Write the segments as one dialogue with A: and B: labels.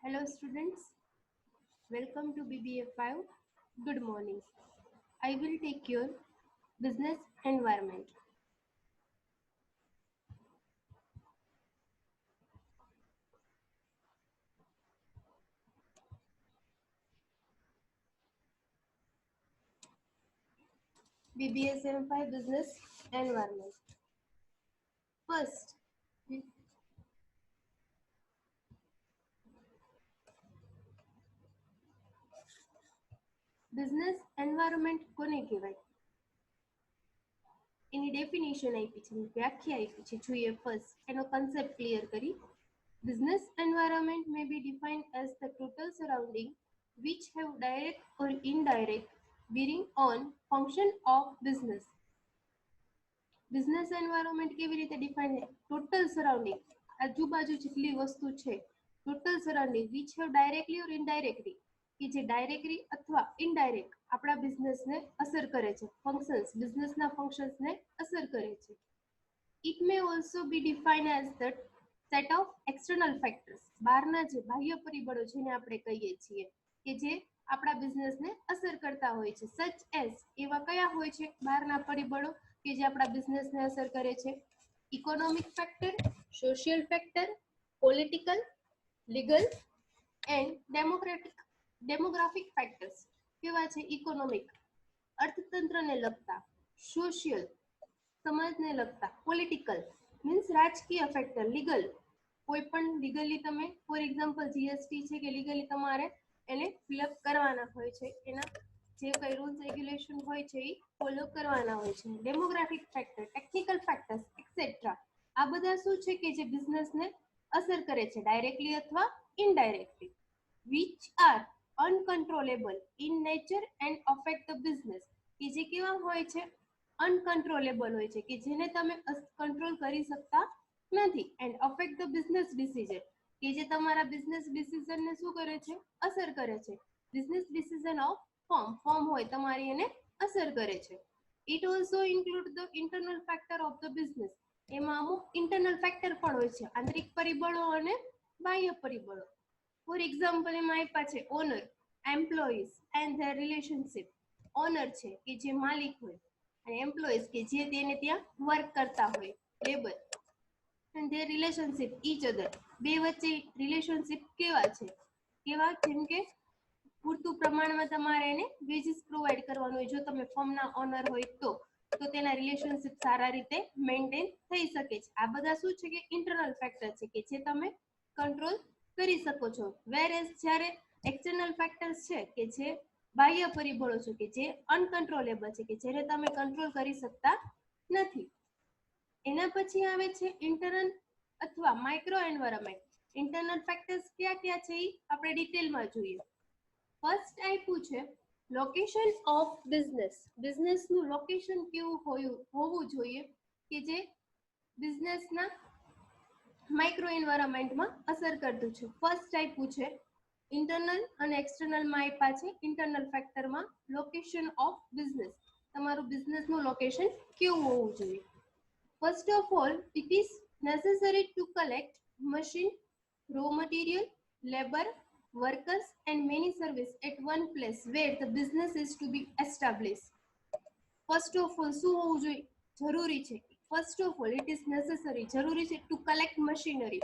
A: Hello students, welcome to BBA 5. Good morning. I will take your business environment. BBA 75 business environment. First, business environment કોને કહેવાય? એની definition આપી છે, વ્યાખ્યા આપી છે. જોઈએ ફર્સ્ટ એનો કન્સેપ્ટ ક્લિયર કરી. Business environment may be defined as the total surrounding which have direct or indirect bearing on function of business. Business environment કેવી રીતે ડિફાઇન છે? ટોટલ સરાઉન્ડિંગ, આજુબાજુ જેટલી વસ્તુ છે, total surrounding which have directly or indirectly, કે જે directly અથવા ઇનડાયરેક્ટ આપણા બિઝનેસને અસર કરે છે, ફંક્શન્સ બિઝનેસના ફંક્શન્સને અસર કરે છે. It may also B define as the set of external factors, બહારના જે બાહ્ય પરિબળો જેને આપણે કહીએ છીએ કે જે આપણા બિઝનેસને અસર કરતા હોય છે. સચ એઝ, એવા કયા હોય છે બહારના પરિબળો કે જે આપણા બિઝનેસને અસર કરે છે? Economic factor, social factor, political, legal and demographic factors. કેવા છે? ઇકોનોમિક, અર્થતંત્રને લગતા, સોશિયલ, સમાજને લગતા, પોલિટિકલ મીન્સ રાજકીય ફેક્ટર, લીગલ કોઈ પણ લીગલી તમે ફોર એક્ઝામ્પલ જીએસટી છે કે લીગલી તમારે એને ફિલઅપ કરવાના હોય છે, એના જે કઈ રૂલ્સ રેગ્યુલેશન હોય છે એ ફોલો કરવાના હોય છે. Demographic factor, technical factors et cetera, આ બધા શું છે કે જે બિઝનેસને અસર કરે છે ડાયરેક્ટલી અથવા indirectly. Which are uncontrollable in nature and affect the business, કે જે કેવા હોય છે? અનકન્ટ્રોલેબલ હોય છે, કે જેને તમે કંટ્રોલ કરી શકતા નથી. And affect the business decision, કે જે તમારા બિઝનેસ ડિસિઝનને શું કરે છે? અસર કરે છે. બિઝનેસ ડિસિઝન ઓફ ફોર્મ હોય તમારી, એને અસર કરે છે. It also include the internal factor of the business, એમાં અમુક ઇન્ટરનલ ફેક્ટર પણ હોય છે, આંતરિક પરિબળો અને બાહ્ય પરિબળો. ફોર એક્ઝામ્પલ એમાં આપ્યા છે owner, employees and their relationship. Owner છે કે જે માલિક હોય, અને એમ્પ્લોઈઝ કે જે તેને ત્યાં વર્ક કરતા હોય, labour. And their relationship each other, બે વચ્ચે રિલેશનશિપ કેવા છે? કેવા? જેમ કે પૂરતું પ્રમાણમાં તમારે એને વેજીસ પ્રોવાઈડ કરવાનું હોય, જો તમે ફર્મના ઓનર હોય તો તેના રિલેશનશિપ સારા રીતે મેન્ટેન થઈ શકે છે. આ બધા શું છે કે ઇન્ટરનલ ફેક્ટર છે કે જે તમે કંટ્રોલ કરી શકો છો. વેરએઝ જ્યારે એક્સટર્નલ ફેક્ટર્સ છે કે જે બાહ્ય પરિબળો છે કે જે અનકન્ટ્રોલેબલ છે, કે જેને તમે કંટ્રોલ કરી શકતા નથી. એના પછી આવે છે ઇન્ટરનલ અથવા માઇક્રો એન્વાયરમેન્ટ. ઇન્ટરનલ ફેક્ટર્સ ક્યાં ક્યાં છે એ આપણે ડિટેલમાં જોઈએ. ફર્સ્ટ આપ્યું છે લોકેશન ઓફ બિઝનેસ. બિઝનેસનું લોકેશન કેવું હોવું જોઈએ કે જે બિઝનેસના માઇક્રો એન્વાયરમેન્ટમાં અસર કરતું છે. ફર્સ્ટ આપ્યું છે ઇન્ટરનલ અને એક્સટર્નલમાં આપ્યા છે. ઇન્ટરનલ ફેક્ટરમાં લોકેશન ઓફ બિઝનેસ, તમારું બિઝનેસનું લોકેશન કેવું હોવું જોઈએ. First of all, it is necessary to collect machine, raw material, labor, workers and many service at one place where the business is to be established. First of all, શું હોવું જોઈએ? જરૂરી છે. First of all, it is necessary, જરૂરી છે to collect machinery.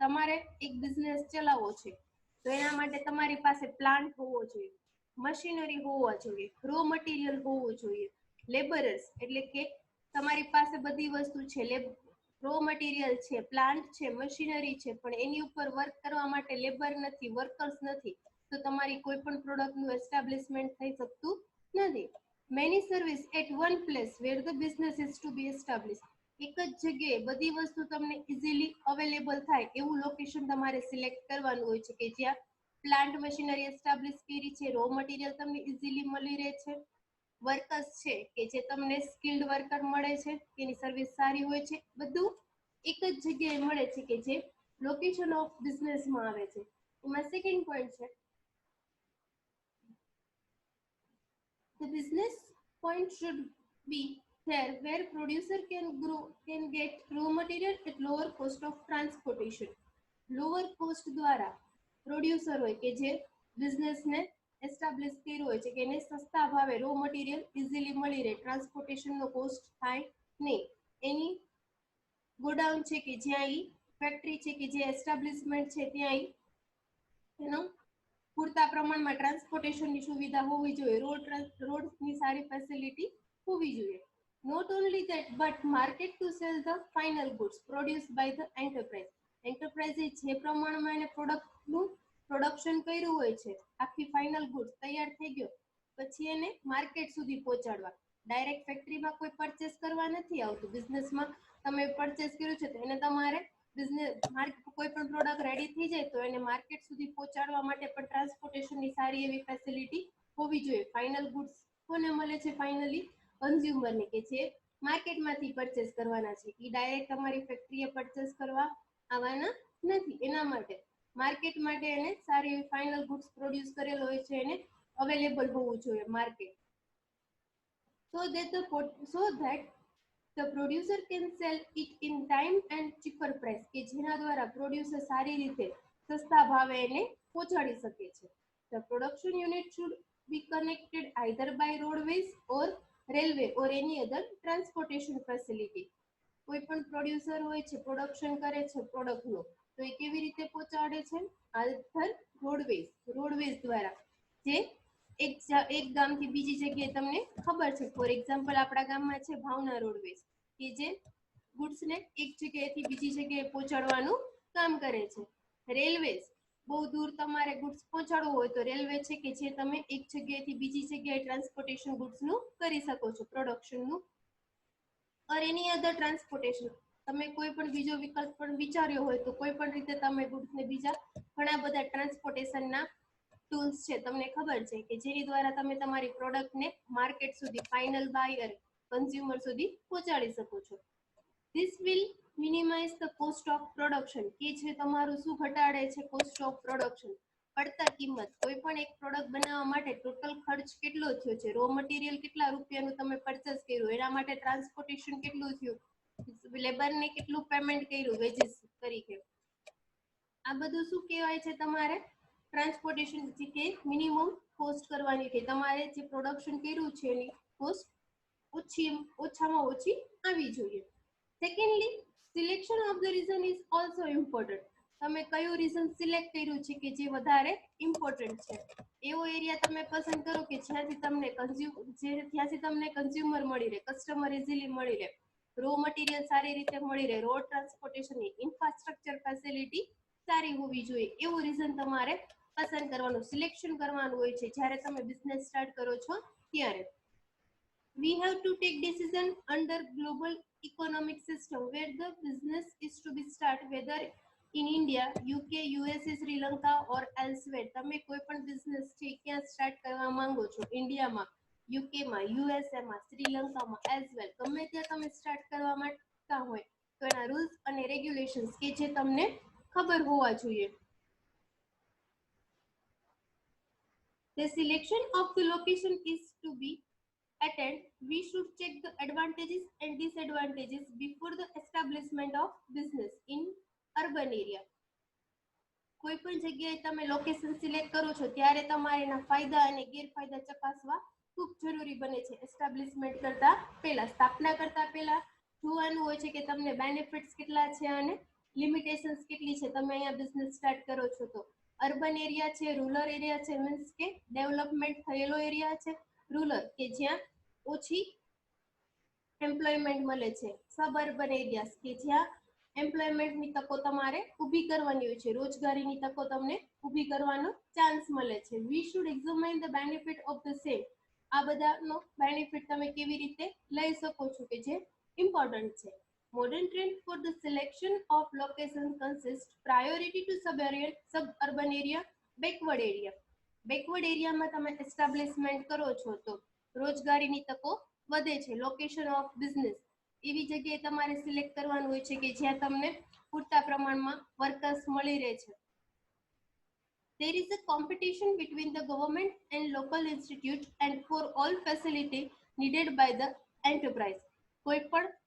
A: તમારે એક business ચલાવવો છે તો એના માટે તમારી પાસે પ્લાન્ટ હોવો જોઈએ, મશીનરી હોવા જોઈએ, રો મટીરિયલ હોવું જોઈએ, લેબરર્સ એટલે કે તમારી પાસે બધી વસ્તુ છે, રો મટીરિયલ છે, પ્લાન્ટ છે, મશીનરી છે, પણ એની ઉપર વર્ક કરવા માટે લેબર નથી, વર્કર્સ નથી, તો તમારી કોઈ પણ પ્રોડક્ટનું એસ્ટાબ્લિશમેન્ટ થઈ શકતું નથી. Many service at one place where the business is to be establish, એક જ જગ્યાએ બધી વસ્તુ તમને ઇઝીલી અવેલેબલ થાય એવું લોકેશન તમારે સિલેક્ટ કરવાનું હોય છે કે જ્યાં પ્લાન્ટ મશીનરી એસ્ટાબ્લિશ કરી છે, રો મટીરિયલ તમને ઇઝીલી મળી રહે છે, વર્કર્સ છે કે જે તમને સ્કિલ્ડ વર્કર મળે છે, એની સર્વિસ સારી હોય છે, બધું એક જ જગ્યાએ મળે છે કે જે લોકેશન ઓફ બિઝનેસમાં આવે છે. એમાં સેકન્ડ પોઈન્ટ છે the business point should be there where producer can get raw material at lower cost of transportation. Lower cost દ્વારા પ્રોડ્યુસર હોય કે જે બિઝનેસને એસ્ટાબ્લિશ કર્યો હોય છે કે એને સસ્તા ભાવે રો મટીરિયલ ઇઝીલી મળી રહે, ટ્રાન્સપોર્ટેશનનો કોસ્ટ થાય નહીં, એની ગોડાઉન છે કે જ્યાં ફેક્ટરી છે કે જે એસ્ટાબ્લિશમેન્ટ છે ત્યાં એનો પૂરતા પ્રમાણમાં ટ્રાન્સપોર્ટેશનની સુવિધા હોવી જોઈએ, રોડની સારી ફેસિલિટી હોવી જોઈએ. Not only that, but market to sell the final goods produced by the enterprise. એન્ટરપ્રાઇઝે જે પ્રમાણમાં એને પ્રોડક્ટનું પ્રોડક્શન કર્યું હોય છે, આખી ફાઇનલ ગુડ્સ તૈયાર થઈ ગયો પછી એને માર્કેટ સુધી પહોંચાડવા. ડાયરેક્ટ ફેક્ટરીમાં કોઈ પરચેસ કરવા નથી આવતું. બિઝનેસમાં તમે પરચેસ કર્યું છે તો એને તમારે કોઈ પણ પ્રોડક્ટ રેડી થઈ જાય તો એને માર્કેટ સુધી પહોંચાડવા માટે પણ ટ્રાન્સપોર્ટેશનની સારી એવી ફેસિલિટી હોવી જોઈએ. ફાઇનલ ગુડ્સ કોને મળે છે? ફાઇનલી કન્ઝ્યુમરને, કે જે માર્કેટમાંથી પરચેસ કરવાના છે. એ ડાયરેક્ટ તમારી ફેક્ટરીએ પરચેસ કરવા આવવાના નથી. એના માટે માર્કેટ માટે એને સારી એવી ફાઇનલ ગુડ્સ પ્રોડ્યુસ કરેલો હોય છે, એને અવેલેબલ હોવું જોઈએ market. so that the producer can sell it in time and cheaper price, કે જેના દ્વારા પ્રોડ્યુસર સારી રીતે સસ્તા ભાવે એને પહોંચાડી શકે છે. The production unit should be connected either by roadways or railway or any other transportation facility. કોઈ પણ પ્રોડ્યુસર હોય છે, પ્રોડક્શન કરે છે પ્રોડક્ટનું, તો એ કેવી રીતે પહોંચાડે છે? આધર રોડવેઝ દ્વારા. જે એક ગામથી બીજી જગ્યાએ તમને ખબર છે, ફોર એક્ઝામ્પલ આપણા ગામમાં છે ભાવના રોડવેઝ, કે જે ગુડ્સને એક જગ્યાએથી બીજી જગ્યાએ પહોંચાડવાનું કામ કરે છે. રેલવેઝ, બહુ દૂર તમારે ગુડ્સ પહોંચાડવું હોય તો રેલવે છે કે જે તમે એક જગ્યાએથી બીજી જગ્યાએ ટ્રાન્સપોર્ટેશન ગુડ્સનું કરી શકો છો, પ્રોડક્શનનું. ઓર એની અધર ટ્રાન્સપોર્ટેશન, તમે કોઈ પણ બીજો વિકલ્પ પણ વિચાર્યો હોય તો કોઈ પણ રીતે તમે ગુડ્સને બીજા ઘણા બધા ટ્રાન્સપોર્ટેશનના ટૂલ્સ છે, તમને ખબર છે, કે જેની દ્વારા તમે તમારી પ્રોડક્ટને માર્કેટ સુધી, ફાઇનલ બાયર કન્ઝ્યુમર સુધી પહોંચાડી શકો છો. This will minimize the cost of production, કે જે તમારું શું ઘટાડે છે? કોસ્ટ ઓફ પ્રોડક્શન, પડતર કિંમત. કોઈ પણ એક પ્રોડક્ટ બનાવવા માટે ટોટલ ખર્ચ કેટલો થયો છે? રો મટીરિયલ કેટલા રૂપિયાનું તમે પરચેસ કર્યું, એના માટે ટ્રાન્સપોર્ટેશન કેટલું થયું, લેબરને કેટલું પેમેન્ટ કર્યું વેજીસ તરીકે, આ બધું શું કહેવાય છે? તમારે ટ્રાન્સપોર્ટેશન કે મિનિમમ કોસ્ટ કરવાની, કે તમારે જે પ્રોડક્શન કર્યું છે એની કોસ્ટ ઓછામાં ઓછી આવી જોઈએ. Secondly, selection of the reason is also important. તમે કયું રીઝન સિલેક્ટ કર્યું છે કે જે વધારે ઇમ્પોર્ટન્ટ છે? એવો એરિયા તમે પસંદ કરો કે જ્યાંથી તમને કન્ઝ્યુમર મળી રહે, કસ્ટમર ઇઝીલી મળી રહે, રો મટીરિયલ સારી રીતે મળી રહે, રોડ ટ્રાન્સપોર્ટેશનની ઇન્ફ્રાસ્ટ્રક્ચર ફેસિલિટી સારી હોવી જોઈએ. એવું રીઝન તમારે પસંદ કરવાનું, સિલેક્શન કરવાનું હોય છે જ્યારે તમે બિઝનેસ સ્ટાર્ટ કરો છો ત્યારે. We have to take decision under global economic system where the business is to be start, whether in India, UK, USA, Sri Lanka or elsewhere. તમે કોઈ પણ બિઝનેસ છે ક્યાં સ્ટાર્ટ કરવા માંગો છો? ઇન્ડિયામાં, યુકેમાં, યુએસએમાં, શ્રીલંકામાં, એઝ વેલ ગમે ત્યાં તમે સ્ટાર્ટ કરવા માંગતા હોય તો એના રૂલ્સ અને રેગ્યુલેશન્સ કે જે તમને ખબર હોવા જોઈએ. The selection of the location is to be attend. We should check the advantages and disadvantages before the establishment of business in urban area. કોઈ પણ જગ્યાએ તમે લોકેશન સિલેક્ટ કરો છો ત્યારે તમારે એના ફાયદા અને ગેરફાયદા ચકાસવા ખૂબ જરૂરી બને છે. એસ્ટાબ્લિશમેન્ટ કરતા પહેલા, સ્થાપના કરતા પહેલા જોવાનું હોય છે કે તમને બેનિફિટ્સ કેટલા છે અને લિમિટેશન્સ કેટલી છે. તમે અહીંયા બિઝનેસ સ્ટાર્ટ કરો છો તો અર્બન એરિયા છે, રૂરલ એરિયા છે, મીન્સ કે ડેવલપમેન્ટ થયેલો એરિયા છે, રૂરલ કે જ્યાં ઓછી એમ્પ્લોયમેન્ટ મળે છે, સબઅર્બન એરિયાસ કે જ્યાં એમ્પ્લોયમેન્ટની તકો તમારે ઊભી કરવાની હોય છે, રોજગારીની તકો તમને ઊભી કરવાનો ચાન્સ મળે છે. We should examine the benefit of the same. આ બધાનો બેનિફિટ તમે કેવી રીતે લઈ શકો છો કે જે ઇમ્પોર્ટન્ટ છે. Modern trend for the selection of location consists priority to suburban area, backward area. Backward એરિયામાં તમે એસ્ટાબ્લિશમેન્ટ કરો છો તો રોજગારીની તકો વધે છે. લોકેશન ઓફ બિઝનેસ એવી જગ્યાએ તમારે સિલેક્ટ કરવાનું હોય છે કે જ્યાં તમને પૂરતા પ્રમાણમાં વર્કર્સ મળી રહે છે. There is a competition between the government and local institute and for all facility needed by the enterprise. કોઈ પણ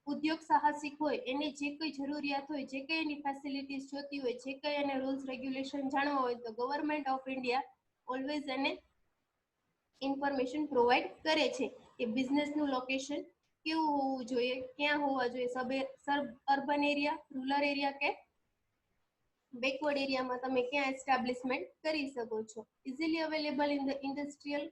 A: ઉદ્યોગ સાહસિક હોય એને જે કઈ જરૂરિયાત હોય, જે કઈ એની ફેસિલિટીઝ જોતી હોય, જે કઈ એને રૂલ્સ રેગ્યુલેશન જાણવા હોય, તો ગવર્મેન્ટ ઓફ ઇન્ડિયા ઓલવેઝ એને ઇન્ફોર્મેશન પ્રોવાઈડ કરે છે કે બિઝનેસનું લોકેશન કેવું હોવું જોઈએ, ક્યાં હોવા જોઈએ, સબ અર્બન એરિયા, રૂરલ એરિયા કે બેકવર્ડ એરિયામાં તમે ક્યાં એસ્ટાબ્લિશમેન્ટ કરી શકો છો. Easily available in the industrial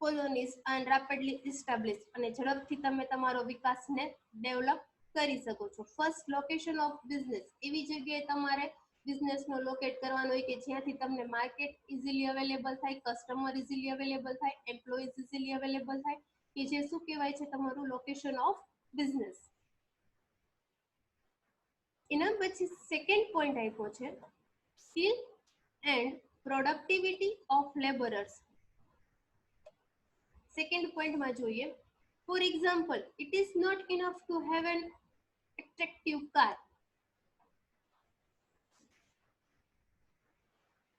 A: colonies and rapidly establish, અને ઝડપથી તમે તમારો વિકાસને ડેવલપ કરી શકો છો. ફર્સ્ટ લોકેશન ઓફ બિઝનેસ, એવી જગ્યાએ તમારે બિઝનેસનો લોકેટ કરવાનો હોય કે જ્યાંથી તમને માર્કેટ ઇઝીલી અવેલેબલ થાય, કસ્ટમર ઇઝીલી અવેલેબલ થાય, એમ્પ્લોઈઝ ઇઝીલી અવેલેબલ થાય, કે જે શું કહેવાય છે તમારું લોકેશન ઓફ બિઝનેસ. એના પછી સેકન્ડ પોઈન્ટ આપ્યો છે skill and productivity of labourers. Second પોઈન્ટમાં જોઈએ, for example, it is not enough to have an attractive car.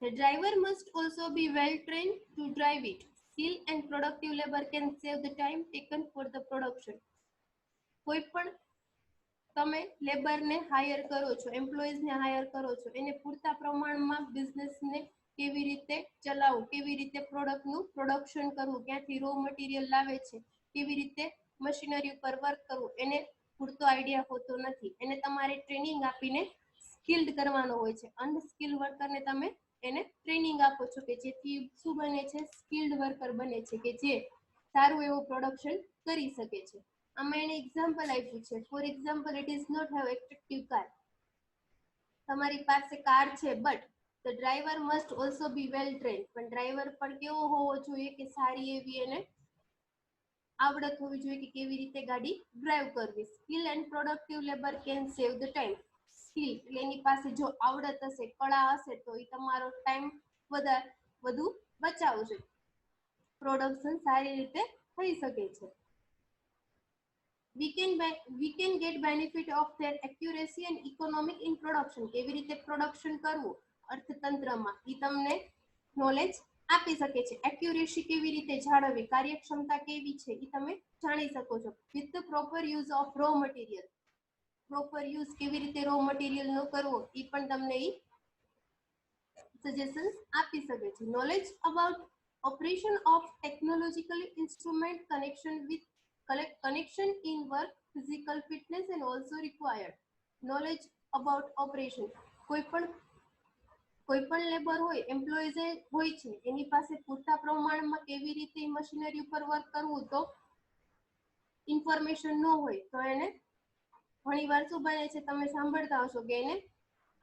A: The driver must also be well trained to drive it. Skill and productive labor can save the time taken for the production. કોઈ પણ તમે લેબરને higher કરો છો, એમ્પ્લોઈઝને higher કરો છો, એને પૂરતા પ્રમાણમાં બિઝનેસને કેવી રીતે ચલાવવું, કેવી રીતે પ્રોડક્ટનું પ્રોડક્શન કરવું, ક્યાંથી રો મટીરિયલ લાવે છે, કેવી રીતે મશીનરી ઉપર વર્ક કરવું, એને પૂરતો આઈડિયા હોતો નથી. એને તમારે ટ્રેનિંગ આપીને સ્કિલ્ડ કરવાનો હોય છે. અનસ્કિલ્ડ વર્કરને તમે એને ટ્રેનિંગ આપો છો કે જેથી શું બને છે, સ્કિલ્ડ વર્કર બને છે કે જે સારું એવું પ્રોડક્શન કરી શકે છે. આમાં એને એક્ઝામ્પલ આપ્યું છે, for example, it is not have attractive car. તમારી પાસે કાર છે but the driver must also be well trained, પણ ડ્રાઈવર પણ કેવો હોવો જોઈએ કે સારી એવી એને આવડત હોવી જોઈએ કે કેવી રીતે ગાડી ડ્રાઈવ કરવી. Skill and productive labour can save the time. Skill એટલે એની પાસે જો આવડત હશે, કળા હશે, તો એ તમારો ટાઈમ વધુ બચાવશે, પ્રોડક્શન સારી રીતે થઈ શકે છે. we can get benefit of their accuracy and economic in production. કેવી રીતે પ્રોડક્શન કરવું અર્થતંત્રમાં એ તમને નોલેજ આપી શકે છે. એક્યુરેસી કેવી રીતે જાળવવી, કાર્યક્ષમતા કેવી છે એ તમે જાણી શકો છો. With the proper use of raw material, proper use કેવી રીતે રો મટીરિયલ નો કરવો એ પણ તમને એ સજેશન્સ આપી શકે છે. Knowledge about operation of technological instrument, connection in work, physical fitness and also required. Knowledge about operation, કોઈ પણ લેબર હોય, એમ્પ્લોઈઝ હોય છે, એની પાસે પૂરતા પ્રમાણમાં કેવી રીતે મશીનરી ઉપર વર્ક કરવું તો ઇન્ફોર્મેશન ન હોય તો એને ઘણી વાર શું બને છે, તમે સાંભળતા હશો કે એને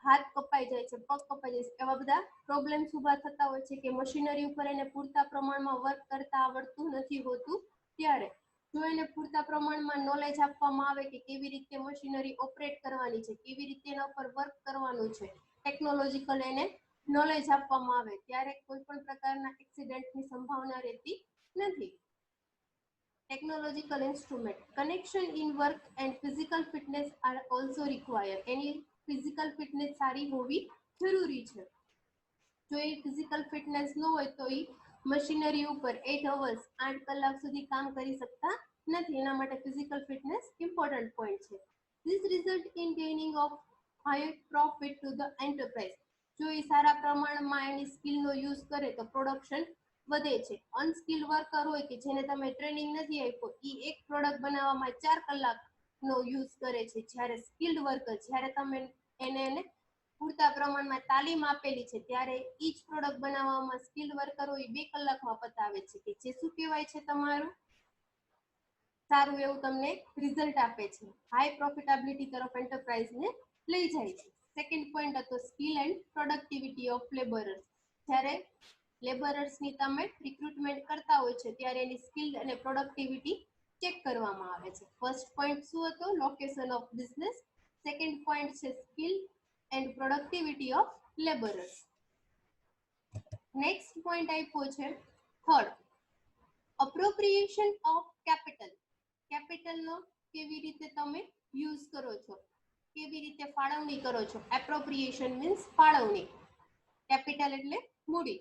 A: હાથ કપાઈ જાય છે, પગ કપાઈ જાય છે, એવા બધા પ્રોબ્લેમ્સ ઊભા થતા હોય છે કે મશીનરી ઉપર એને પૂરતા પ્રમાણમાં વર્ક કરતા આવડતું નથી હોતું. ત્યારે જો એને પૂરતા પ્રમાણમાં નોલેજ આપવામાં આવે કે કેવી રીતે મશીનરી ઓપરેટ કરવાની છે, કેવી રીતે એના ઉપર વર્ક કરવાનું છે, ટેકનોલોજીકલ એને નોલેજ આપવામાં આવે, ત્યારે કોઈ પણ પ્રકારના એક્સિડન્ટની સંભાવના રહેતી નથી. Technological instrument, connection in work and physical fitness are also require. Any physical fitness સારી હોવી જરૂરી છે. જો એ ફિઝિકલ ફિટનેસ ન હોય તો એ મશીનરી ઉપર 8 અવર્સ 8 કલાક સુધી કામ કરી શકતા નથી. એના માટે ફિઝિકલ ફિટનેસ ઇમ્પોર્ટન્ટ પોઈન્ટ છે. This result in gaining of high profit to the enterprise. જો એ સારા પ્રમાણમાં એની સ્કિલનો યુઝ કરે તો પ્રોડક્શન વધે છે. અનસ્કિલ વર્કર હોય કે જેને તમે ટ્રેનિંગ નથી આપ્યો, એ એક પ્રોડક્ટ બનાવવામાં 4 કલાકનો યુઝ કરે છે, જ્યારે સ્કિલ્ડ વર્કર, જ્યારે તમે એને પૂરતા પ્રમાણમાં તાલીમ આપેલી છે, ત્યારે ઈ જ પ્રોડક્ટ બનાવવામાં સ્કિલ્ડ વર્કરો 2 કલાકમાં પતાવે છે, કે જે શું કહેવાય છે, તમારું સારું એવું તમને રિઝલ્ટ આપે છે, હાઈ પ્રોફિટેબિલિટી તરફ એન્ટરપ્રાઇઝને લઈ જાય છે. સેકન્ડ પોઈન્ટ હતો skill and productivity of labourers. જ્યારે લેબરર્સની તમે રિક્રુટમેન્ટ કરતા હોય છે ત્યારે એની સ્કિલ અને પ્રોડક્ટિવિટી ચેક કરવામાં આવે છે. ફર્સ્ટ પોઈન્ટ શું હતો, location of business. Second point છે skill and productivity of labourers. Next point આપ્યો છે થર્ડ, અપ્રોપ્રિએશન ઓફ કેપિટલ. કેપિટલનો કેવી રીતે તમે યુઝ કરો છો, કેવી રીતે ફાળવણી કરો છો. એપ્રોપ્રિએશન મીન્સ ફાળવણી, કેપિટલ એટલે મૂડી.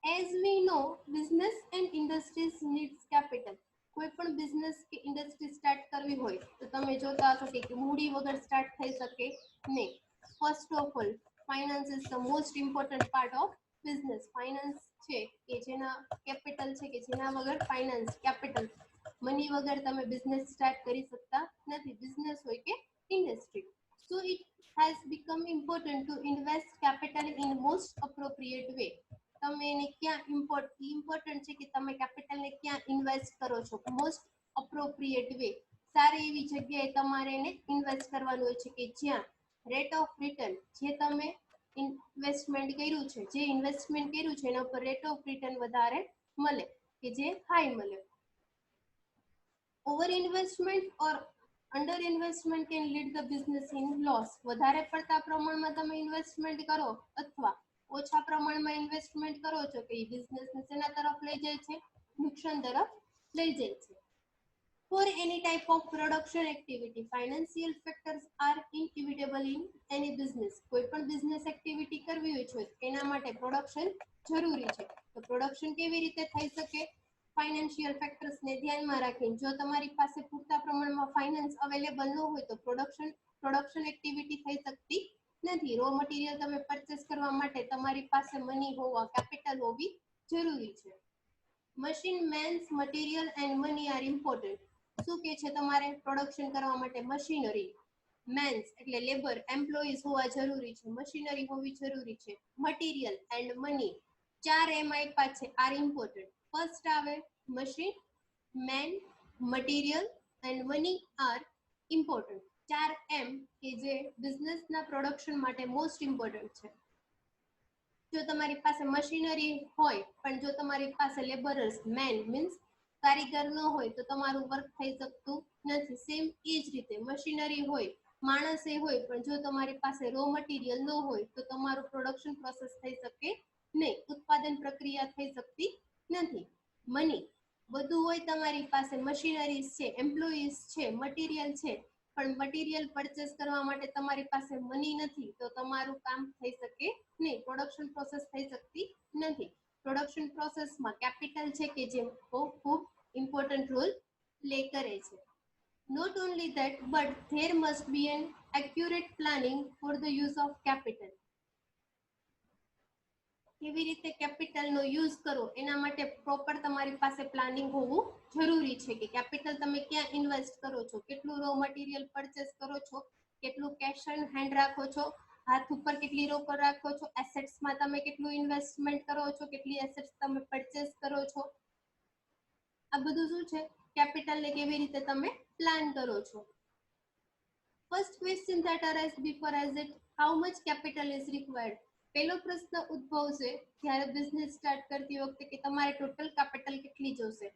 A: As we know, business and industries needs capital. કોઈ પણ બિઝનેસ કે ઇન્ડસ્ટ્રી સ્ટાર્ટ કરવી હોય તો તમે જોતા હશો કે મૂડી વગર સ્ટાર્ટ થઈ શકે નહીં. First of all finance is the most important part of business. Finance છે કે જેના કેપિટલ છે કે જેના વગર ફાઇનાન્સ કેપિટલ મની વગર તમે બિઝનેસ સ્ટાર્ટ કરી શકતા નથી, બિઝનેસ હોય કે industry. So it has become important to invest capital in most appropriate way. તમે એને ક્યાં ઇમ્પોર્ટન્ટ છે કે તમે કેપિટલને ક્યાં ઇન્વેસ્ટ કરો છો, મોસ્ટ અપ્રોપ્રિએટ વે, સારી એવી જગ્યાએ તમારે એને ઇન્વેસ્ટ કરવાનું હોય છે કે જ્યાં રેટ ઓફ રિટર્ન, જે તમે ઇન્વેસ્ટમેન્ટ કર્યું છે, એના ઉપર રેટ ઓફ રિટર્ન વધારે મળે કે જે હાઈ મળે. Over investment or under investment can lead the business in loss. વધારે પડતા પ્રમાણમાં તમે ઇન્વેસ્ટમેન્ટ કરો અથવા ઓછા પ્રમાણમાં ઇન્વેસ્ટમેન્ટ કરો છો કે એ બિઝનેસને શેના તરફ લઈ જાય છે, નુકસાન તરફ લઈ જાય છે. For any type of production activity, financial factors are inevitable in any business. કોઈ પણ બિઝનેસ એક્ટિવિટી કરવી હોય છે એના માટે પ્રોડક્શન જરૂરી છે. તો પ્રોડક્શન કેવી રીતે થઈ શકે? ફાઇનાન્શિયલ ફેક્ટર્સને ધ્યાનમાં રાખીને જો તમારી પાસે પૂરતા પ્રમાણમાં ફાઇનાન્સ અવેલેબલ ન હોય તો પ્રોડક્શન એક્ટિવિટી થઈ શકતી નથી. રો મટીરિયલ તમે પરચેસ કરવા માટે તમારી પાસે મની હોવા, કેપિટલ હોવી જરૂરી છે. Machine, mens, material and money are important. શું કે છે તમારે પ્રોડક્શન કરવા માટે મશીનરી, મેન્સ એટલે લેબર, એમ્પ્લોઈઝ હોવા જરૂરી છે, મશીનરી હોવી જરૂરી છે, મટીરિયલ એન્ડ મની, ચાર એમ આપ્યા છે, આર ઇમ્પોર્ટન્ટ. ફર્સ્ટ આવે machine, man, material and money are important. ચાર એમ કે જે બિઝનેસના પ્રોડક્શન માટે મોસ્ટ ઇમ્પોર્ટન્ટ છે. જો તમારી પાસે મશીનરી હોય પણ જો તમારી પાસે લેબરર્સ, મેન મીન્સ કારીગર ન હોય તો તમારું વર્ક થઈ શકતું નથી. સેમ એ જ રીતે મશીનરી હોય, માણસે હોય, પણ જો તમારી પાસે રો મટીરિયલ ન હોય તો તમારું પ્રોડક્શન પ્રોસેસ થઈ શકે નહીં, ઉત્પાદન પ્રક્રિયા થઈ શકતી નથી. મની, બધું હોય તમારી પાસે, મશીનરીઝ છે, એમ્પ્લોઈઝ છે, મટીરિયલ છે, પણ મટીરિયલ પરચેસ કરવા માટે તમારી પાસે મની નથી તો તમારું કામ થઈ શકે નહીં, પ્રોડક્શન પ્રોસેસ થઈ શકતી નથી. પ્રોડક્શન પ્રોસેસમાં કેપિટલ છે કે જે ખૂબ ઇમ્પોર્ટન્ટ રોલ પ્લે કરે છે. Not only that, but there must be an accurate planning for the use of capital. કેવી રીતે કેપિટલનો યુઝ કરો એના માટે પ્રોપર તમારી પાસે પ્લાનિંગ હોવું જરૂરી છે કે કેપિટલ તમે ક્યાં ઇન્વેસ્ટ કરો છો, કેટલું રો મટીરિયલ પરચેસ કરો છો, કેટલું કેશ ઓન હેન્ડ રાખો છો, હાથ ઉપર કેટલી રોકડ રાખો છો, એસેટ્સમાં તમે કેટલું ઇન્વેસ્ટમેન્ટ કરો છો, કેટલી એસેટ્સ તમે પરચેસ કરો છો. આ બધું શું છે, કેપિટલને કેવી રીતે તમે પ્લાન કરો છો. First question that arise before as it, how much capital is required. પહેલો પ્રશ્ન ઉદ્ભવશે જ્યારે બિઝનેસ સ્ટાર્ટ કરતી વખતે કે તમારે ટોટલ કેપિટલ કેટલી જોશે.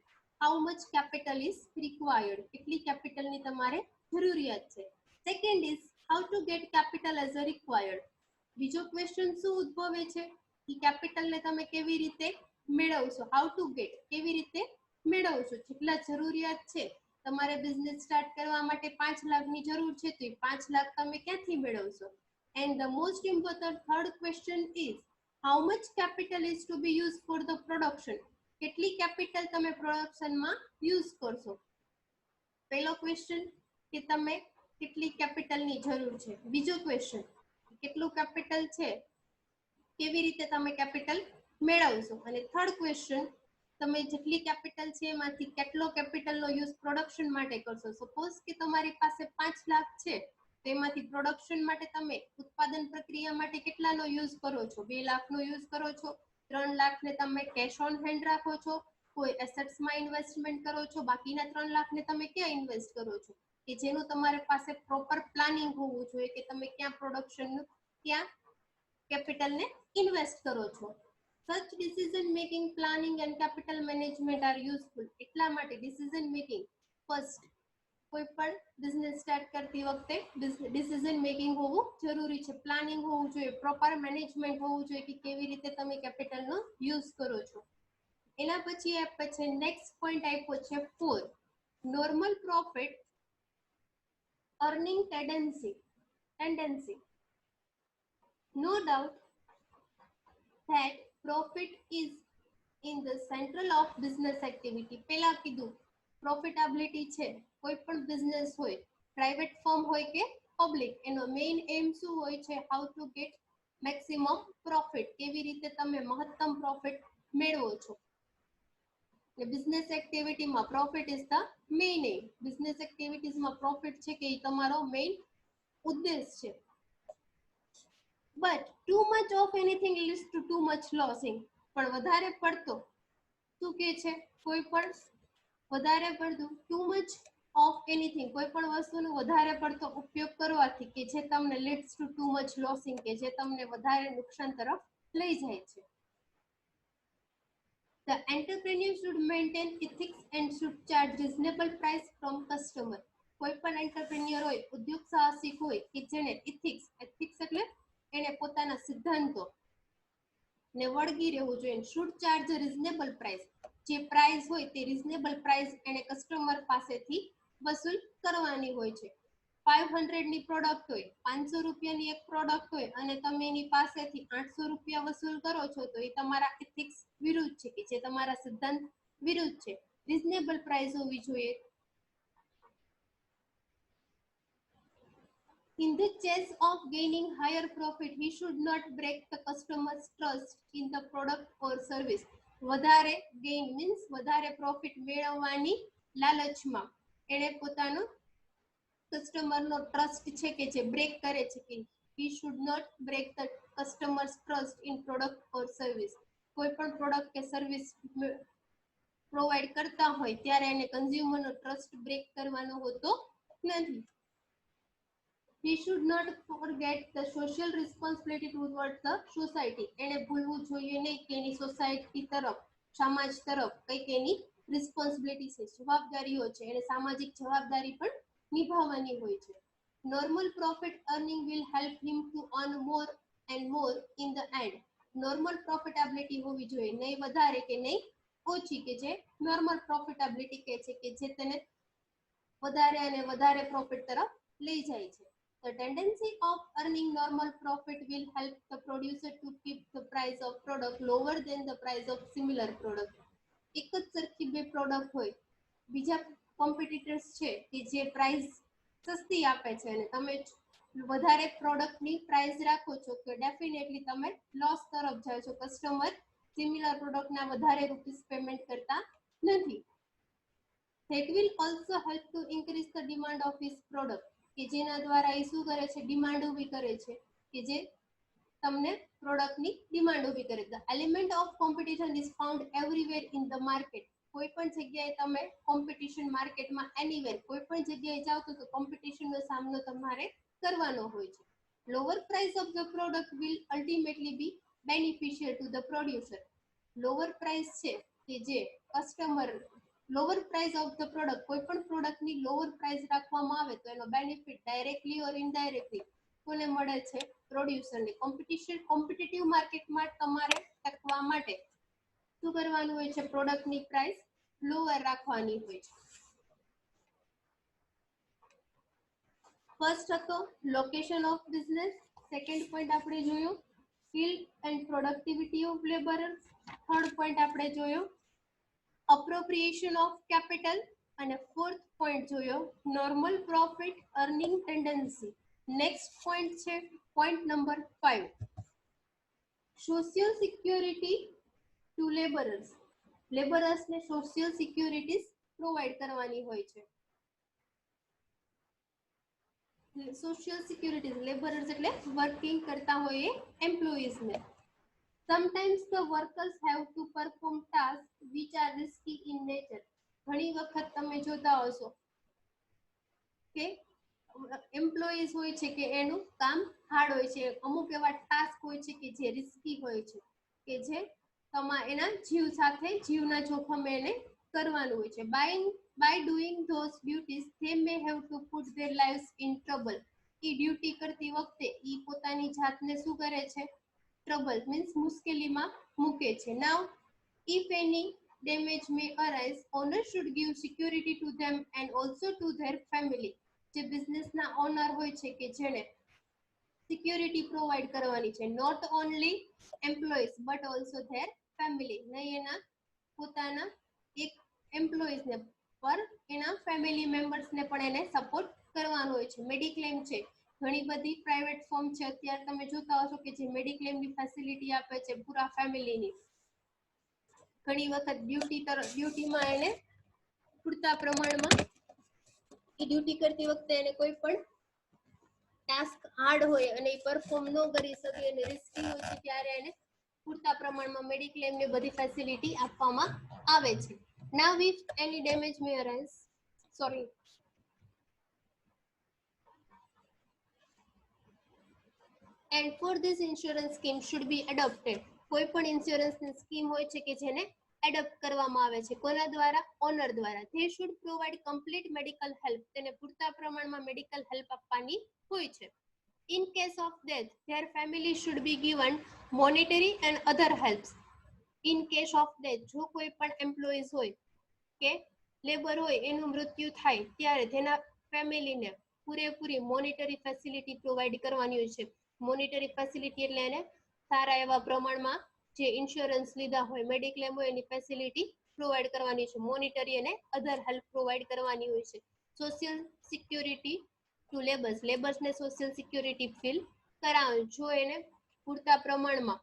A: How much capital is required, કેટલી કેપિટલની તમારે જરૂરિયાત છે. Second is how to gate capital as a required. બીજો ક્વેશ્ચન શું ઉદ્ભવે છે કે કેપિટલને તમે કેવી રીતે મેળવશો, હાઉ ટુ ગેટ, કેવી રીતે મેળવશો. જેટલા જરૂરિયાત છે, તમારે બિઝનેસ સ્ટાર્ટ કરવા માટે 5 લાખની જરૂર છે તો એ 5 લાખ તમે ક્યાંથી મેળવશો. And the most important third question is how much capital is to be used for the production. કેટલી કેપિટલ તમે પ્રોડક્શનમાં યુઝ કરશો. પહેલો ક્વેશ્ચન કે તમે કેટલી કેપિટલની જરૂર છે. બીજો ક્વેશ્ચન કેટલું કેપિટલ છે, કેવી રીતે તમે કેપિટલ મેળવશો. અને થર્ડ ક્વેશ્ચન તમે જેટલી કેપિટલ છે એમાંથી કેટલો કેપિટલનો યુઝ પ્રોડક્શન માટે કરશો. સપોઝ કે તમારી પાસે 5 લાખ છે તો એમાંથી પ્રોડક્શન માટે તમે ઉત્પાદન પ્રક્રિયા માટે કેટલાનો યુઝ કરો છો, 2 લાખનો યુઝ કરો છો, 3 લાખને તમે કેશ ઓન હેન્ડ રાખો છો, કોઈ એસેટ્સમાં ઇન્વેસ્ટમેન્ટ કરો છો, બાકીના 3 લાખને તમે ક્યાં ઇન્વેસ્ટ કરો છો, કે જેનું તમારી પાસે પ્રોપર પ્લાનિંગ હોવું જોઈએ કે તમે ક્યાં પ્રોડક્શનનું ક્યાં કેપિટલને ઇન્વેસ્ટ કરો છો. Such decision making, planning and capital management are useful. એટલા માટે decision making first કોઈ પણ બિઝનેસ સ્ટાર્ટ કરતી વખતે ડિસિઝન મેકિંગ હોવું જરૂરી છે, પ્લાનિંગ હોવું જોઈએ, પ્રોપર મેનેજમેન્ટ હોવું જોઈએ કે કેવી રીતે તમે કેપિટલનો યુઝ કરો છો. એના પછી છે નેક્સ્ટ પોઈન્ટ આપ્યો છે 4, normal profit earning tendency. No doubt that profit is in the central of business activity. પહેલા કીધું પ્રોફિટેબિલિટી છે કોઈ પણ બિઝનેસ હોય, પ્રાઇવેટ ફર્મ હોય કે પબ્લિક, એનો મેઇન એમ શું હોય છે? How to get maximum profit, કેવી રીતે તમે મહત્તમ પ્રોફિટ મેળવો છો. બિઝનેસ એક્ટિવિટીમાં profit is the main aim. Business એક્ટિવિટીઝમાં પ્રોફિટ છે કે એ તમારો મેઇન ઉદ્દેશ છે. But too much of anything leads to too much losing. પણ વધારે પડતો શું કે છે? કોઈ પણ વધારે પડતું ટુ મચ ઓફ એનીથિંગ, કોઈ પણ વસ્તુનો વધારે પડતો ઉપયોગ કરવાથી કે જે તમને લીડ્સ ટુ ટુ મચ લોસિંગ, કે જે તમને વધારે નુકસાન તરફ લઈ જાય છે. The entrepreneur should maintain ethics and should charge reasonable price from customer. કોઈ પણ એન્ટરપ્રેન્યોર હોય, ઉદ્યોગ સાહસિક હોય કે જેને એથિક્સ એટલે એને પોતાના સિદ્ધાંતો ને વળગી રહેવું જોઈએ. શુડ ચાર્જ રીઝનેબલ પ્રાઇસ, જે પ્રાઇસ હોય તે રીઝનેબલ પ્રાઇસ એને કસ્ટમર પાસેથી વસૂલ કરવાની હોય છે. 500 ની પ્રોડક્ટ હોય, 500 રૂપિયાની એક પ્રોડક્ટ હોય અને તમે એની પાસેથી 800 રૂપિયા વસૂલ કરો છો, તો એ તમારા એથિક્સ વિરુદ્ધ છે, કે જે તમારા સિદ્ધાંત વિરુદ્ધ છે. રીઝનેબલ પ્રાઇસ હોવી જોઈએ. In the chase of gaining higher profit, he should not break the customer's trust in the product or service. વધારે ગેઇન મીન્સ વધારે પ્રોફિટ મેળવવાની લાલચમાં એને પોતાનો કસ્ટમરનો ટ્રસ્ટ છે કે જે બ્રેક કરે છે, કે he should not break the customer's trust in product or service. કોઈ પણ પ્રોડક્ટ કે સર્વિસ પ્રોવાઈડ કરતા હોય ત્યારે એને કન્ઝ્યુમરનો ટ્રસ્ટ બ્રેક કરવાનો હોતો નથી. He should not forget the social responsibility towards the society. એને ભૂલવું જોઈએ નહીં કે એની સોસાયટી તરફ, સમાજ તરફ કંઈક એની રિસ્પોન્સિબિલિટી છે, જવાબદારીઓ છે, એને સામાજિક જવાબદારી પણ નિભાવવાની હોય છે. Normal profit earning will help him to earn more and more in the end. Normal profitability હોવી જોઈએ, નહીં વધારે કે નહીં ઓછી, કે જે નોર્મલ પ્રોફિટેબિલિટી કહે છે કે જે તેને વધારે અને વધારે પ્રોફિટ તરફ લઈ જાય છે. The tendency of earning normal profit will help the producer to keep the price of product lower than the price of similar product. એક જ સરખી બે પ્રોડક્ટ હોય, બીજા કોમ્પિટિટર્સ છે કે જે પ્રાઇસ સસ્તી આપે છે અને તમે વધારે પ્રોડક્ટની પ્રાઇસ રાખો છો, તો ડેફિનેટલી તમે લોસ તરફ જાઓ છો. કસ્ટમર સિમિલર પ્રોડક્ટના વધારે રૂપીસ પેમેન્ટ કરતા નથી. That will also help to increase the demand of his product, કે જેના દ્વારા એ શું કરે છે? ડિમાન્ડ ઊભી કરે છે, કે જે તમને પ્રોડક્ટની ડિમાન્ડ ઊભી કરે. The element of competition is found everywhere in the market. કોઈ પણ જગ્યાએ તમે કોમ્પિટિશન માર્કેટમાં એનીવેર કોઈ પણ જગ્યાએ જાઓ તો કોમ્પિટિશનનો સામનો તમારે કરવાનો હોય છે. Lower price of the product will ultimately be beneficial to the producer. Lower price છે કે જે customer, lower price of the product, કોઈ પણ પ્રોડક્ટની લોઅર પ્રાઇસ રાખવામાં આવે તો એનો બેનિફિટ ડાયરેક્ટલી ઓર ઇનડાયરેક્ટલી કોને મળે છે? પ્રોડ્યુસરને. કોમ્પિટિટિવ માર્કેટમાં તમારે ટકવા માટે શું કરવાનું હોય છે? પ્રોડક્ટની પ્રાઇસ લોઅર રાખવાની હોય છે. ફર્સ્ટ હતો location of business. Second point આપણે જોયો skill and productivity of labourers. Third point આપણે જોયો અપ્રોપ્રિએશન ઓફ કેપિટલ. અને ફોર્થ પોઈન્ટ જોયો normal profit earning tendency. Next point છે point number 5, social security to labourers. લેબરર્સને સોશિયલ સિક્યોરિટીઝ પ્રોવાઈડ કરવાની હોય છે. સોશિયલ સિક્યુરિટીઝ, લેબરર્સ એટલે વર્કિંગ કરતા હોય એમ્પ્લોઈઝને. Sometimes the workers have to perform tasks which are risky in nature. ઘણી વખત તમે જોતા હશો કે એમ્પ્લોઈઝ હોય છે કે એનું કામ હાર્ડ હોય છે, અમુક એવા ટાસ્ક હોય છે કે જે રિસ્કી હોય છે, કે જે એના જીવ સાથે જીવના જોખમે એને કરવાનું હોય છે. By doing those duties, they may have to put their lives in trouble. A duty કરતી વખતે એ પોતાની જાતને શું કરે છે? ટ્રબલ મીન્સ મુશ્કેલીમાં મૂકે છે. Now, if any damage may arise, owner should give security to them and also to their family. જે બિઝનેસના ઓનર હોય છે કે જેણે સિક્યોરિટી પ્રોવાઈડ કરવાની છે, not only employees but also their family. નહીં એના પોતાના એક એમ્પ્લોઈઝને પર એના ફેમિલી મેમ્બર્સ ને પણ એને સપોર્ટ કરવાનો હોય છે. મેડિક્લેમ છે, ઘણી બધી પ્રાઇવેટ ફર્મ છે અત્યારે તમે જોતા હશો કે જે મેડિક્લેમ ની ફેસિલિટી આપે છે પૂરા ફેમિલીની. ઘણી વખત ડ્યુટીમાં એને પૂરતા પ્રમાણમાં એ ડ્યુટી કરતી વખતે એને કોઈ પણ ટાસ્ક હાર્ડ હોય અને એ પરફોર્મ ન કરી શકે અને રિસ્કી હોય છે ત્યારે એને પૂરતા પ્રમાણમાં મેડિક્લેમ ની બધી ફેસિલિટી આપવામાં આવે છે. Now if any damage may arise, sorry. And for this insurance scheme should be adopted. કોઈ પણ ઇન્સ્યોરન્સ ની સ્કીમ હોય છે કે જેને એડોપ્ટ કરવામાં આવે છે કોના દ્વારા? ઓનર દ્વારા. They should provide complete medical help. તેને પૂરતા પ્રમાણમાં મેડિકલ હેલ્પ આપવાની હોય છે. In case of death, their family should be given monetary and other helps. In case of death, જો કોઈ પણ એમ્પ્લોઈઝ હોય કે લેબર હોય એનું મૃત્યુ થાય ત્યારે તેના ફેમિલીને પૂરેપૂરી મોનિટરી ફેસિલિટી પ્રોવાઈડ કરવાની હોય છે. મોનિટરી ફેસિલિટી એટલે એને સારા એવા પ્રમાણમાં જે ઇન્સ્યોરન્સ લીધા હોય મેડિક્લેમ હોય એની ફેસિલિટી પ્રોવાઈડ કરવાની છે. મોનિટરી અને અધર હેલ્પ પ્રોવાઈડ કરવાની હોય છે. સોશિયલ સિક્યોરિટી ટુ લેબર્સ ને સોશિયલ સિક્યોરિટી ફીલ કરાવે. જો એને પૂરતા પ્રમાણમાં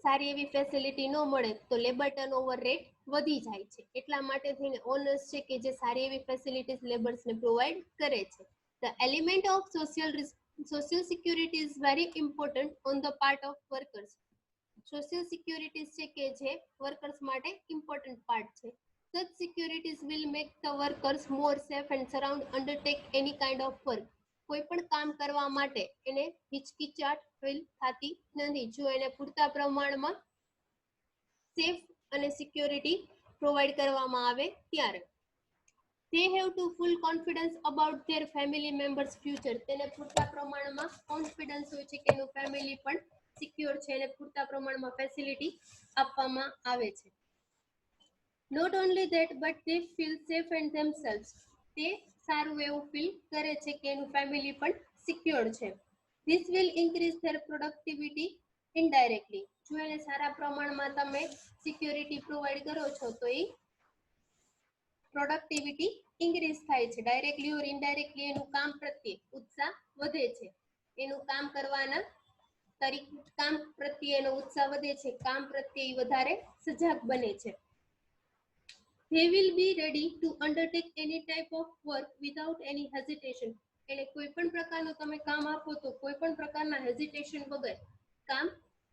A: સારી એવી ફેસિલિટી ન મળે તો લેબર ટર્નઓવર રેટ વધી જાય છે. એટલા માટે થઈને ઓનર્સ છે કે જે સારી એવી ફેસિલિટીઝ લેબર્સને પ્રોવાઈડ કરે છે. The element of social security is very important on the part of workers. Social securities છે કે જે વર્કર્સ માટે ઇમ્પોર્ટન્ટ પાર્ટ છે. Such securities will make the workers more safe and sound undertake any kind of work. કોઈ પણ કામ કરવા માટે એને હિચકિચાટ ફીલ થતી નથી જો એને પૂરતા પ્રમાણમાં સેફ અને સિક્યોરિટી પ્રોવાઈડ કરવામાં આવે ત્યારે. They have to full confidence about their family members future. તેને પૂરતા પ્રમાણમાં કોન્ફિડન્સ હોય છે કે એનું ફેમિલી પણ સિક્યોર છે અને પૂરતા પ્રમાણમાં ફેસિલિટી આપવામાં આવે છે. Not only that, but they feel safe and themselves. તે સારું એવું ફીલ કરે છે કે એનું ફેમિલી પણ સિક્યોર છે. This will increase their productivity indirectly. જો એને સારા પ્રમાણમાં તમે સિક્યોરિટી પ્રોવાઈડ કરો છો તો એ પ્રોડક્ટિવિટી ઇન્ક્રીઝ થાય છે. ડાયરેક્ટલી ઓર ઇનડાયરેક્ટલી એનું કામ પ્રત્યે ઉત્સાહ વધે છે. એનું કામ કરવાના કામ પ્રત્યે એનો ઉત્સાહ વધે છે. કામ પ્રત્યે વધારે સજાગ બને છે. They will be ready to undertake any type of work without any hesitation. એટલે કોઈ પણ પ્રકારનું તમે કામ આપો તો કોઈ પણ પ્રકારના હેઝિટેશન વગર કામ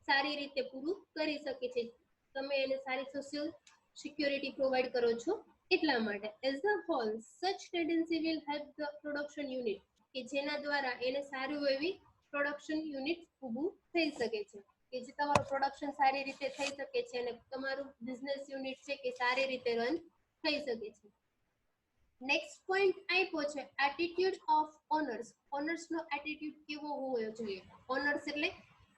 A: સારી રીતે પૂરું કરી શકે છે. તમે એને સારી સોશિયલ સિક્યોરિટી પ્રોવાઈડ કરો છો એટલા માટે. As a whole, such tendency will help the production unit કે જેના દ્વારા એને સારું એવી પ્રોડક્શન યુનિટ ઊભું થઈ શકે છે કે જે તમારું પ્રોડક્શન સારી રીતે થઈ શકે છે અને તમારું બિઝનેસ યુનિટ છે કે સારી રીતે રન થઈ શકે છે. નેક્સ્ટ પોઈન્ટ આપ્યો છે એટીટ્યુડ ઓફ ઓનર્સ. ઓનર્સનો એટીટ્યુડ કેવો હોવો જોઈએ? ઓનર્સ એટલે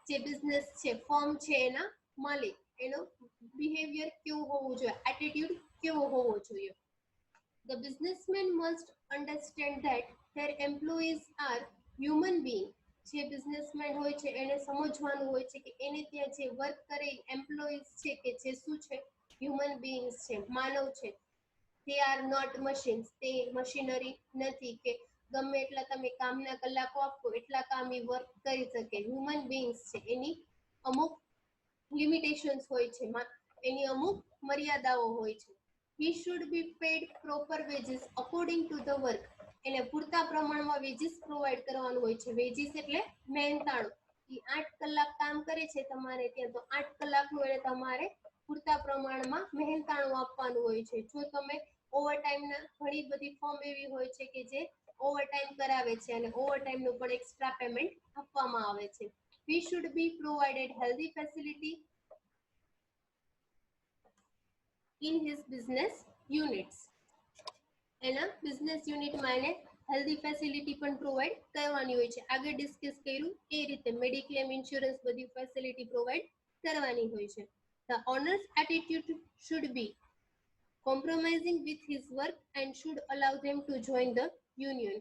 A: જે બિઝનેસ છે ફર્મ છે એના માલિક એનો બિહેવિયર કેવું હોવું જોઈએ? એટીટ્યુડ કેવો હોવો જોઈએ? The businessman must understand that their employees are human beings. જે બિઝનેસમેન હોય છે એને સમજવાનું હોય છે કે એને ત્યાં જે વર્ક કરે એમ્પ્લોઈઝ છે કે જે શું છે? હ્યુમન બીઇંગ્સ છે, માનવ છે. They are not machines. તે મશીનરી નથી કે ગમે એટલા તમે કામના કલાકો આપો એટલા કામ એ વર્ક કરી શકે. હ્યુમન બીઇંગ્સ છે એની અમુક લિમિટેશન્સ હોય છે, એની અમુક મર્યાદાઓ હોય છે. He should be paid proper wages according to the work. એને પૂરતા પ્રમાણમાં વેજીસ પ્રોવાઈડ કરવાનું હોય છે. વેજીસ એટલે મહેનતાણું. એ 8 કલાક કામ કરે છે તમારે ત્યાં તો 8 કલાકનું એને તમારે પૂરતા પ્રમાણમાં મહેનતાણું આપવાનું હોય છે. જો તમે ઓવરટાઈમના ઘણી બધી ફર્મ એવી હોય છે કે જે ઓવરટાઈમ કરાવે છે અને ઓવરટાઈમનું પણ એક્સ્ટ્રા પેમેન્ટ આપવામાં આવે છે. We should be provided healthy facility in his business units. એના બિઝનેસ યુનિટમાં એને હેલ્ધી ફેસિલિટી પણ પ્રોવાઈડ કરવાની હોય છે. આગળ ડિસ્કસ કર્યું એ રીતે મેડિક્લેમ ઇન્સ્યોરન્સ બધી ફેસિલિટી પ્રોવાઈડ કરવાની હોય છે. The owner's attitude should be compromising with his work and should allow them to join the union.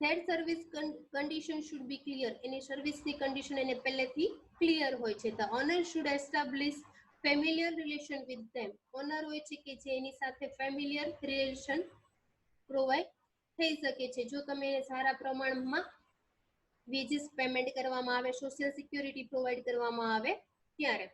A: Their service condition should be clear. એની સર્વિસની કન્ડિશન એને પહેલેથી ક્લિયર હોય છે. The owner should establish familiar relation with them. Owner હોય છે કે જે એની સાથે ફેમિલિયર રિલેશન પ્રોવાઈડ થઈ શકે છે જો તમે એને સારા પ્રમાણમાં વેજીસ પેમેન્ટ કરવામાં આવે, સોશિયલ સિક્યુરિટી પ્રોવાઈડ કરવામાં આવે ત્યારે.